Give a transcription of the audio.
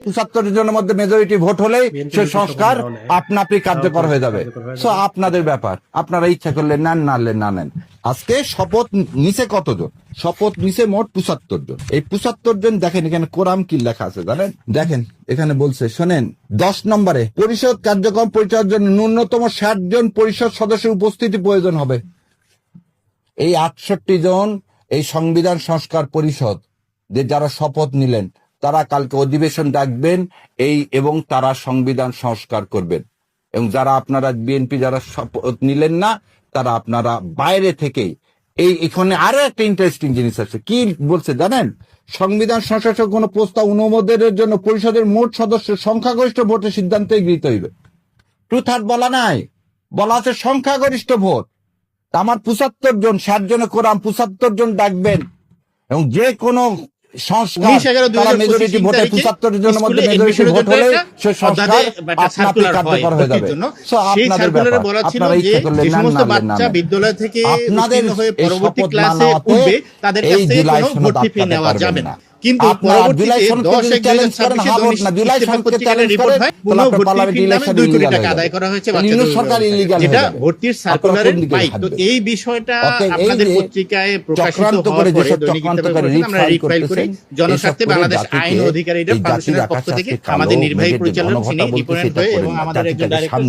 75 জনের মধ্যে majority vote হলেই সে সংস্কার আপনা আপনি কার্যকর হয়ে যাবে। সো আপনাদের ব্যাপার, আপনারা ইচ্ছা করলে নেন, না নেন। আজকে শপথ নিচে কতজন? শপথ নিচে মোট 75 জন। এই 75 জন দেখেন এখানে কোরাম কি লেখা আছে জানেন? দেখেন এখানে বলছে, শোনেন 10 নম্বরে, পরিষদ কার্যক্রম পরিচালনার জন্য ন্যূনতম 60 জন পরিষদ সদস্যের উপস্থিতি প্রয়োজন হবে। এই 68 জন এই সংবিধান সংস্কার পরিষদ যে যারা শপথ নিলেন তারা কালকে অধিবেশন ডাকবেন এবং তারা সংবিধান সংস্কার করবেন। এবং যারা আপনারা বিএনপি যারা শপথ নিলেন না তারা আপনারা বাইরে থেকেই এখানে আরো একটা ইন্টারেস্টিং জিনিস আছে। কি বলছে জানেন? সংবিধান সংশোধনের কোন প্রস্তাব অনুমোদনের জন্য পরিষদের মোট সদস্যের সংখ্যাগরিষ্ঠ ভোটের সিদ্ধান্তে গৃহীত হইবে। 2/3 বলা নাই, বলা আছে সংখ্যাগরিষ্ঠ ভোট। আমার 75 জন, 60 জনে কোরাম 75 জন ডাকবেন এবং যে কোনো সংস্কার তারা মেজরিটি ভোটে 75 জনের মধ্যে মেজরিটি ভোট হলে সে সংস্কার আপনা আপনি কার্যকর হয়ে যাবে। সো আপনাদের ব্যাপার, আপনারা ইচ্ছা করলে নেন, না বাচ্চা বিদ্যালয় থেকে উত্তীর্ণ হয়ে পরবর্তী ক্লাসে উঠবে তাদের কাছে কোনো ভর্তি ফি নেওয়া যাবে না। কিন্তু পরবর্তীতে 2 টাকা আদায় করা হয়েছে যেটা ভর্তির সার্কুলারে পাই। তো এই বিষয়টা আপনাদের পত্রিকায় প্রকাশিত হওয়ার পরে আমরা রিকোয়েল করি জনস্বার্থে বাংলাদেশ আইন অধিকারীদের ফাউন্ডেশনের পক্ষ থেকে আমাদের নির্বাহী পরিচালক যিনি ডিপোনেন্ট হয়ে এবং আমাদের একজন ডাইরেক্টর